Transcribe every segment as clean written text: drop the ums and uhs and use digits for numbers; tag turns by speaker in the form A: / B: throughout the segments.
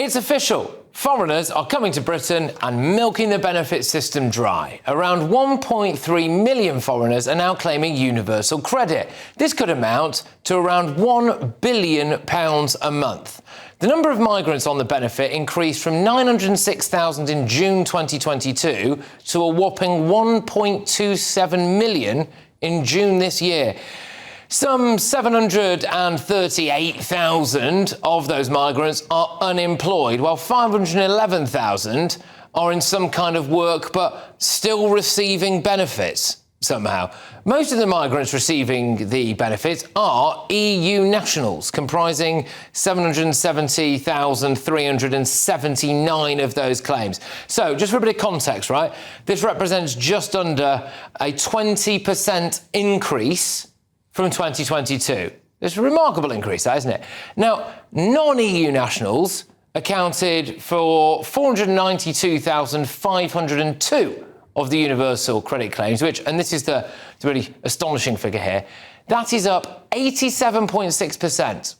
A: It's official. Foreigners are coming to Britain and milking the benefit system dry. Around 1.3 million foreigners are now claiming universal credit. This could amount to around £1 billion a month. The number of migrants on the benefit increased from 906,000 in June 2022 to a whopping 1.27 million in June this year. Some 738,000 of those migrants are unemployed, while 511,000 are in some kind of work but still receiving benefits somehow. Most of the migrants receiving the benefits are EU nationals, comprising 770,379 of those claims. So, just for a bit of context, right, this represents just under a 20% increase from 2022. It's a remarkable increase, that, isn't it? Now, non-EU nationals accounted for 492,502 of the universal credit claims, which, and this is the really astonishing figure here, that is up 87.6%.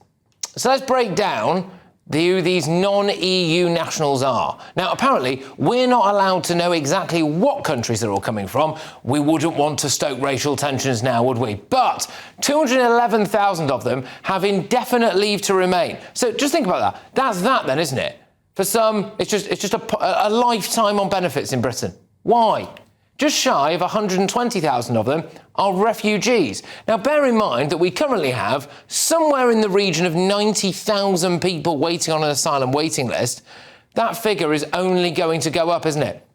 A: So let's break down who these non-EU nationals are. Now, apparently, we're not allowed to know exactly what countries they're all coming from. We wouldn't want to stoke racial tensions now, would we? But 211,000 of them have indefinite leave to remain. So just think about that. That's that then, isn't it? For some, it's just a lifetime on benefits in Britain. Why? Just shy of 120,000 of them are refugees. Now, bear in mind that we currently have somewhere in the region of 90,000 people waiting on an asylum waiting list. That figure is only going to go up, isn't it?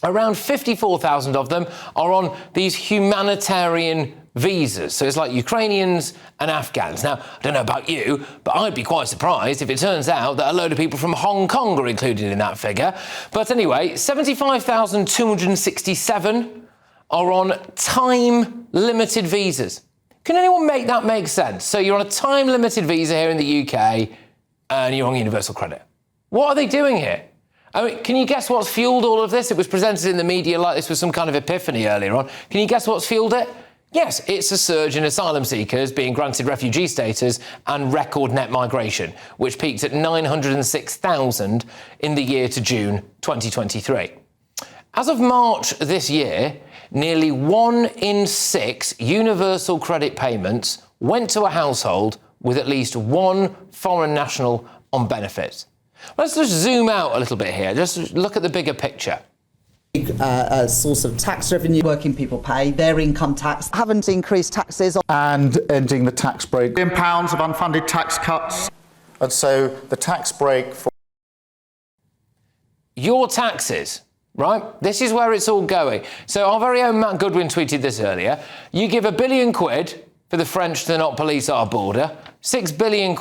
A: Around 54,000 of them are on these humanitarian visas. So it's like Ukrainians and Afghans. Now, I don't know about you, but I'd be quite surprised if it turns out that a load of people from Hong Kong are included in that figure. But anyway, 75,267 are on time-limited visas. Can anyone make that make sense? So you're on a time-limited visa here in the UK and you're on universal credit. What are they doing here? I mean, can you guess what's fueled all of this? It was presented in the media like this was some kind of epiphany earlier on. Can you guess what's fueled it? Yes, it's a surge in asylum seekers being granted refugee status and record net migration, which peaked at 906,000 in the year to June 2023. As of March this year, nearly 1 in 6 universal credit payments went to a household with at least one foreign national on benefits. Let's just zoom out a little bit here. Just look at the bigger picture.
B: A source of tax revenue working people pay, their income tax. Haven't increased taxes.
C: And ending the tax break.
D: £1 billion of unfunded tax cuts.
C: And so the tax break for
A: your taxes, right? This is where it's all going. So our very own Matt Goodwin tweeted this earlier. You give £1 billion for the French to not police our border, £6 billion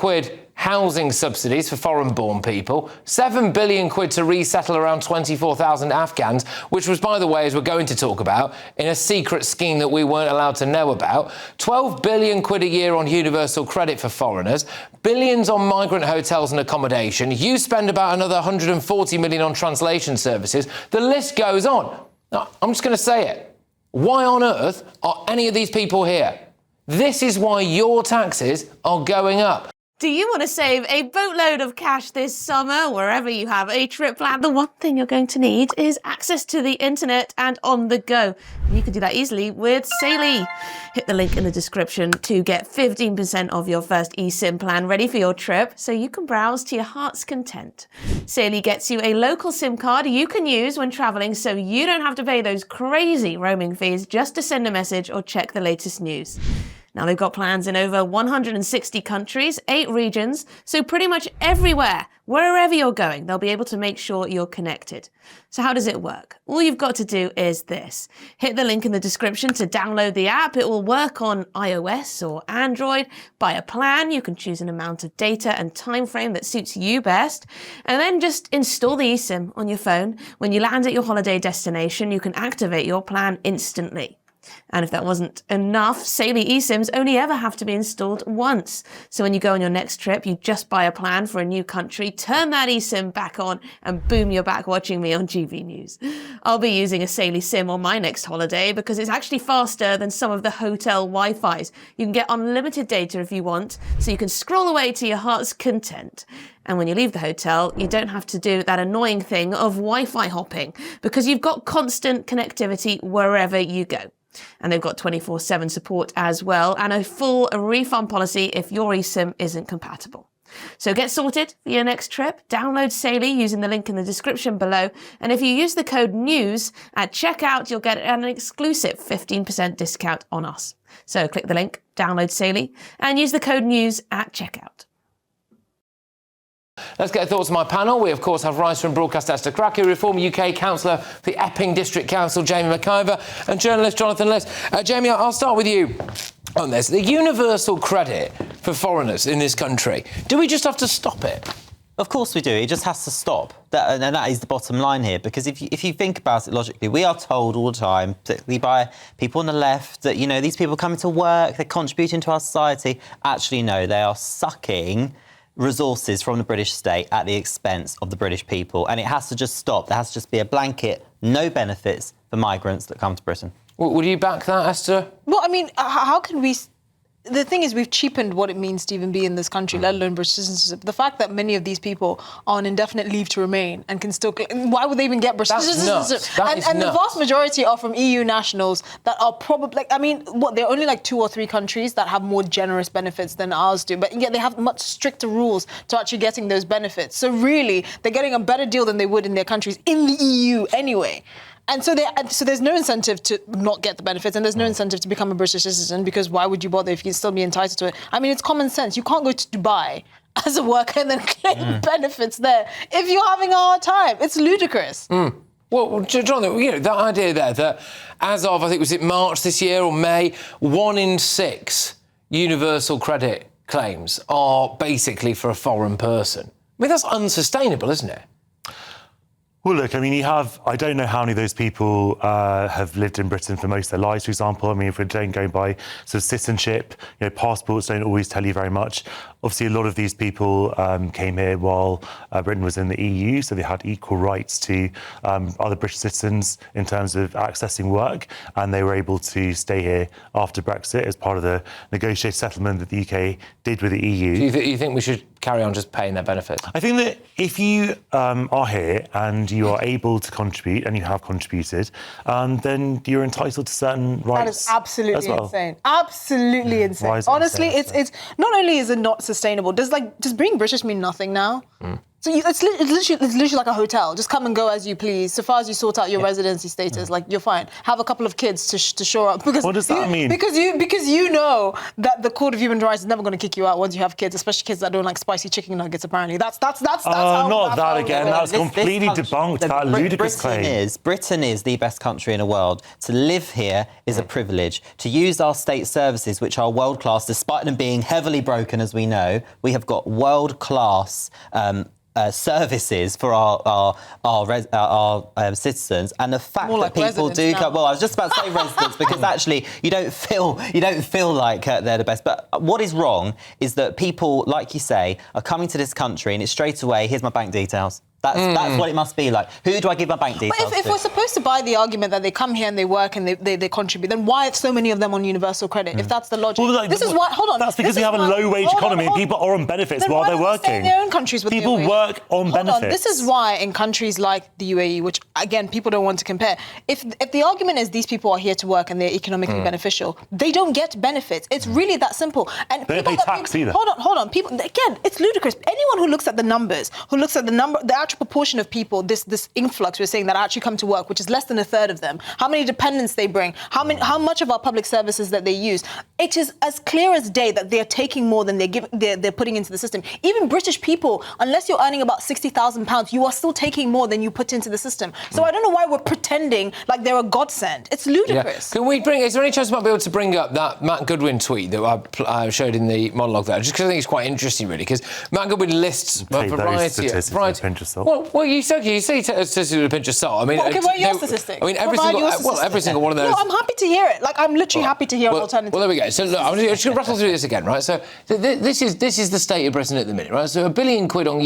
A: housing subsidies for foreign-born people, £7 billion to resettle around 24,000 Afghans, which was, by the way, as we're going to talk about, in a secret scheme that we weren't allowed to know about, £12 billion a year on universal credit for foreigners, billions on migrant hotels and accommodation. You spend about another 140 million on translation services. The list goes on. Now, I'm just going to say it. Why on earth are any of these people here? This is why your taxes are going up.
E: Do you want to save a boatload of cash this summer, wherever you have a trip planned? The one thing you're going to need is access to the internet and on the go. And you can do that easily with Saily. Hit the link in the description to get 15% off your first eSIM plan ready for your trip so you can browse to your heart's content. Saily gets you a local SIM card you can use when traveling so you don't have to pay those crazy roaming fees just to send a message or check the latest news. Now, they've got plans in over 160 countries, 8 regions, so pretty much everywhere, wherever you're going, they'll be able to make sure you're connected. So how does it work? All you've got to do is this. Hit the link in the description to download the app. It will work on iOS or Android. Buy a plan. You can choose an amount of data and time frame that suits you best. And then just install the eSIM on your phone. When you land at your holiday destination, you can activate your plan instantly. And if that wasn't enough, Saily eSIMs only ever have to be installed once. So when you go on your next trip, you just buy a plan for a new country, turn that eSIM back on, and boom, you're back watching me on GB News. I'll be using a Saily SIM on my next holiday because it's actually faster than some of the hotel Wi-Fis. You can get unlimited data if you want, so you can scroll away to your heart's content. And when you leave the hotel, you don't have to do that annoying thing of Wi-Fi hopping because you've got constant connectivity wherever you go. And they've got 24/7 support as well and a full refund policy if your eSIM isn't compatible. So get sorted for your next trip. Download Saily using the link in the description below. And if you use the code NEWS at checkout, you'll get an exclusive 15% discount on us. So click the link, download Saily, and use the code NEWS at checkout.
A: Let's get thoughts on my panel. We, of course, have writer and broadcaster Esther Cracky, Reform UK councillor for the Epping District Council, Jamie McIver, and journalist Jonathan Liss. Jamie, I'll start with you on this. The universal credit for foreigners in this country, do we just have to stop it?
F: Of course we do. It just has to stop. And that is the bottom line here. Because if you think about it logically, we are told all the time, particularly by people on the left, that, you know, these people coming to work, they're contributing to our society. Actually, no, they are sucking resources from the British state at the expense of the British people. And it has to just stop. There has to just be a blanket, no benefits for migrants that come to Britain.
A: Would you back that, Esther?
G: Well, I mean, how can we... The thing is, we've cheapened what it means to even be in this country, let alone British citizenship. The fact that many of these people are on indefinite leave to remain and can still... Why would they even get British citizenship? And the vast majority are from EU nationals that are probably... Like, I mean, there are only like 2 or 3 countries that have more generous benefits than ours do, but yet they have much stricter rules to actually getting those benefits. So really, they're getting a better deal than they would in their countries in the EU anyway. And so there's no incentive to not get the benefits, and there's no incentive to become a British citizen, because why would you bother if you'd still be entitled to it? I mean, it's common sense. You can't go to Dubai as a worker and then claim benefits there if you're having a hard time. It's ludicrous.
A: Well, Jonathan, you know, that idea there that as of, I think, was it March this year or May, 1 in 6 universal credit claims are basically for a foreign person. I mean, that's unsustainable, isn't it?
H: Well, look, I mean, I don't know how many of those people have lived in Britain for most of their lives, for example. I mean, if we're going by sort of citizenship, you know, passports don't always tell you very much. Obviously, a lot of these people came here while Britain was in the EU, so they had equal rights to other British citizens in terms of accessing work, and they were able to stay here after Brexit as part of the negotiated settlement that the UK did with the EU.
A: Do you think we should carry on just paying their benefits?
H: I think that if you are here and you are able to contribute, and you have contributed, then you're entitled to certain rights.
G: That is absolutely
H: well.
G: insane. Absolutely insane. Honestly, it's not only is it not sustainable. Does being British mean nothing now? So it's literally like a hotel. Just come and go as you please. So far as you sort out your residency status, like, you're fine. Have a couple of kids to shore up. Because
H: what does that mean?
G: Because you know that the Court of Human Rights is never going to kick you out once you have kids, especially kids that don't like spicy chicken nuggets. Apparently, that's how.
H: Not that again. That's completely debunked. That ludicrous claim.
F: Britain is the best country in the world. To live here is a privilege. To use our state services, which are world class, despite them being heavily broken, as we know, we have got world class. Services for our citizens, and the fact that people do come. Well, I was just about to say residents because actually you don't feel like they're the best. But what is wrong is that people, like you say, are coming to this country and it's straight away, here's my bank details. That's what it must be like. Who do I give my bank details
G: But if we're supposed to buy the argument that they come here and they work and they contribute, then why are so many of them on universal credit? If that's the logic.
H: Well,
G: this is why. Hold on.
H: That's because we have a low-wage economy and people are on benefits while they're working.
G: Stay in their own countries with
H: people work on benefits.
G: This is why in countries like the UAE, which again people don't want to compare, if the argument is these people are here to work and they're economically beneficial, they don't get benefits. It's really that simple. And
H: they don't pay tax either.
G: Hold on. People, again, it's ludicrous. Anyone who looks at the numbers, the actual proportion of people, this influx we're saying that actually come to work, which is less than a third of them, how many dependents they bring, how much of our public services that they use, it is as clear as day that they're taking more than they're putting into the system. Even British people, unless you're earning about £60,000, you are still taking more than you put into the system. So I don't know why we're pretending like they're a godsend. It's ludicrous.
A: Can we is there any chance we might be able to bring up that Matt Goodwin tweet that I showed in the monologue there? Just because I think it's quite interesting, really, because Matt Goodwin lists a variety
H: salt.
A: Well, you say statistics with a pinch of salt. I mean,
G: Okay, what are your statistics?
A: I mean, every single one of those.
G: No, I'm happy to hear it. Like, I'm literally happy to hear an alternative.
A: Well, there we go. So, look, I'm just going to rattle through this again, right? So, this is the state of Britain at the minute, right? So, £1 billion on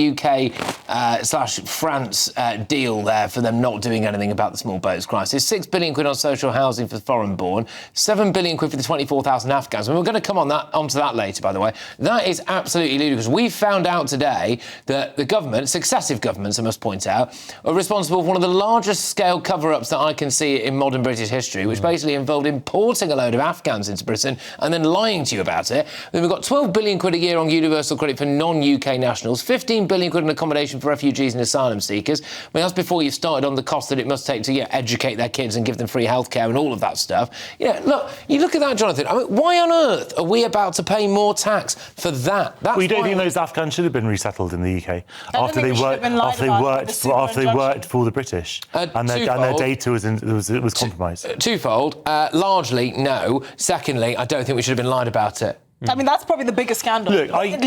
A: UK/France deal there for them not doing anything about the small boats crisis. £6 billion on social housing for the foreign-born. £7 billion for the 24,000 Afghans. And we're going to come onto that later, by the way. That is absolutely ludicrous. We found out today that the government, successive governments, I must point out, are responsible for one of the largest scale cover-ups that I can see in modern British history, which basically involved importing a load of Afghans into Britain and then lying to you about it. Then we've got £12 billion a year on universal credit for non-UK nationals, £15 billion in accommodation for refugees and asylum seekers. I mean, that's before you've started on the cost that it must take to educate their kids and give them free healthcare and all of that stuff. Look, you look at that, Jonathan. I mean, why on earth are we about to pay more tax for that?
H: We don't think those Afghans should have been resettled in the UK after they worked for the British and their data was compromised.
A: Twofold. Largely, no. Secondly, I don't think we should have been lied about it.
G: I mean, that's probably the biggest scandal.
H: Look, I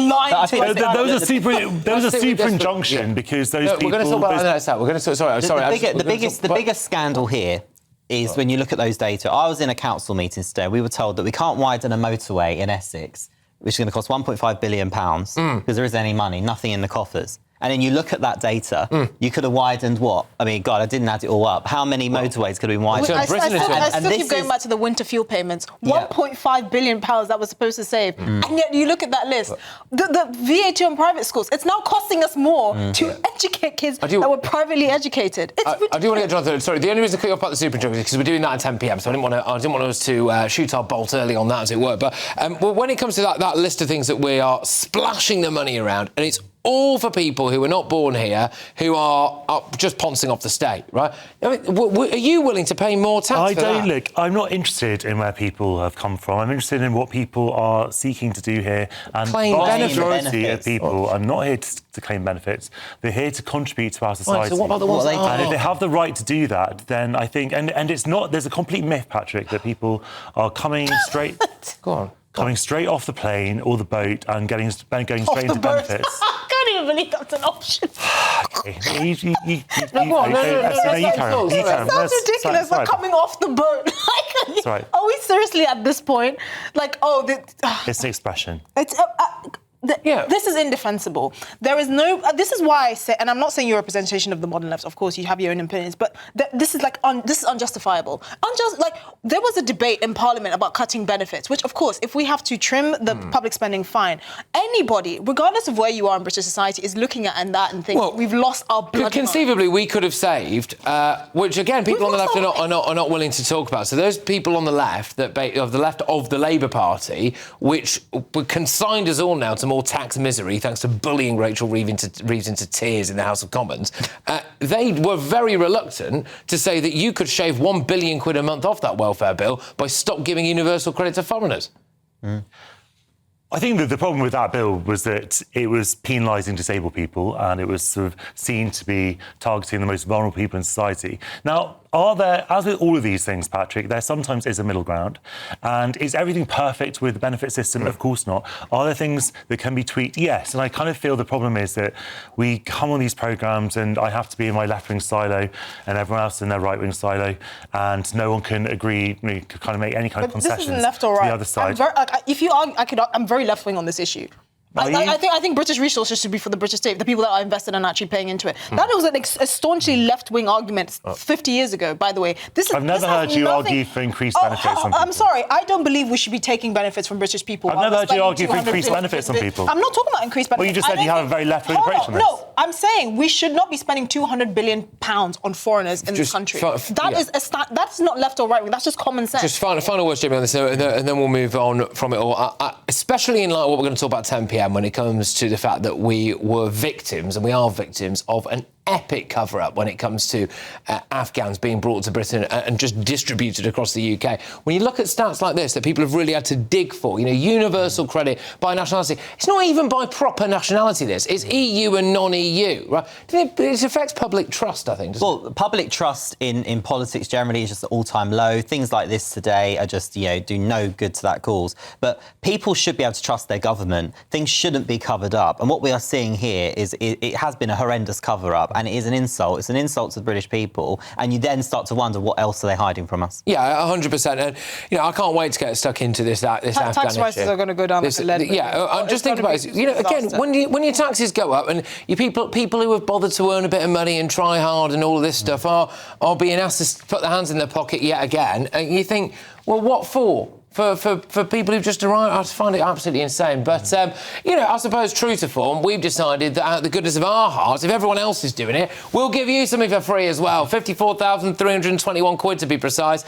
H: think there was a super injunction because those people.
A: We're going to talk about that. We're going to talk. Sorry.
F: The biggest scandal here is when you look at those data. I was in a council meeting today. We were told that we can't widen a motorway in Essex, which is going to cost £1.5 billion because there isn't any money, nothing in the coffers. And then you look at that data, you could have widened what? I mean, God, I didn't add it all up. How many motorways could have been widened?
G: I still keep going back to the winter fuel payments. £1.5 billion that was supposed to save. And yet you look at that list. The VAT on private schools, it's now costing us more to educate kids that were privately educated. It's ridiculous.
A: I do want to get Jonathan. Sorry, the only reason I cut you off about the super injunction is because we're doing that at 10 p.m, so I didn't want us to shoot our bolt early on that, as it were. But when it comes to that list of things that we are splashing the money around, and it's all for people who are not born here, who are just poncing off the state, right? I mean, are you willing to pay more tax for that?
H: Look, I'm not interested in where people have come from. I'm interested in what people are seeking to do here. And
A: claim
H: the majority of people are not here to claim benefits. They're here to contribute to our society.
A: Right, so what about the ones that are?
H: And if they have the right to do that, then I think... And it's not... There's a complete myth, Patrick, that people are coming straight...
A: Go on.
H: Coming straight off the plane or the boat and going straight into benefits.
G: I can't even believe that's an option.
H: You carry on.
G: It sounds ridiculous, like coming off the boat. Are we seriously at this point?
H: It's an expression.
G: This is indefensible. There is no... this is why I say, and I'm not saying you're a representation of the modern left, of course, you have your own opinions, but this is this is unjustifiable. There was a debate in Parliament about cutting benefits, which, of course, if we have to trim the public spending, fine. Anybody, regardless of where you are in British society, is looking at that and thinking, we've lost our blood.
A: Conceivably, we could have saved, which, again, people on the left are not willing to talk about. So those people on the left, of the Labour Party, which were consigned us all now to more tax misery, thanks to bullying Rachel Reeves into tears in the House of Commons, they were very reluctant to say that you could shave £1 billion a month off that welfare bill by stop giving universal credit to foreigners.
H: I think that the problem with that bill was that it was penalising disabled people and it was sort of seen to be targeting the most vulnerable people in society. Now, are there, as with all of these things, Patrick, there sometimes is a middle ground. And is everything perfect with the benefit system? Of course not. Are there things that can be tweaked? Yes. And I kind of feel the problem is that we come on these programmes and I have to be in my left-wing silo and everyone else in their right-wing silo, and no one can agree, kind of make any kind of concessions
G: this isn't left or right.
H: to the other side.
G: I'm very left-wing on this issue. I think British resources should be for the British state, the people that are invested and actually paying into it. That was a staunchly left-wing argument 50 years ago, by the way.
H: I've never heard you argue for increased benefits on people.
G: I'm sorry, I don't believe we should be taking benefits from British people.
H: I've never heard you argue for increased benefits on people.
G: I'm not talking about increased benefits.
H: Well, you just said you have a very left-wing approach on this.
G: No, I'm saying we should not be spending £200 billion on foreigners in this country. That's not left or right-wing, that's just common sense.
A: Just final words, Jamie, on this, and then we'll move on from it all. Especially in light of what we're going to talk about 10 p.m. when it comes to the fact that we were victims, and we are victims, of an epic cover-up when it comes to Afghans being brought to Britain and just distributed across the UK. When you look at stats like this that people have really had to dig for, universal credit by nationality, it's not even by proper nationality, this. It's EU and non-EU, right? It affects public trust, I think, doesn't it?
F: Public trust in politics generally is just at all-time low. Things like this today are just, do no good to that cause. But people should be able to trust their government. Things shouldn't be covered up. And what we are seeing here is it has been a horrendous cover-up. and it is an insult. It's an insult to the British people, and you then start to wonder what else are they hiding from us.
A: Yeah, 100%. And, I can't wait to get stuck into this Afghan
G: Tax prices
A: issue.
G: are going to go down like a lead.
A: I'm just thinking about it. Again, when your taxes go up and people who have bothered to earn a bit of money and try hard and all of this stuff are being asked to put their hands in their pocket yet again, and you think, well, what for? For people who've just arrived, I just find it absolutely insane. But, I suppose, true to form, we've decided that out of the goodness of our hearts, if everyone else is doing it, we'll give you something for free as well. 54,321 quid to be precise.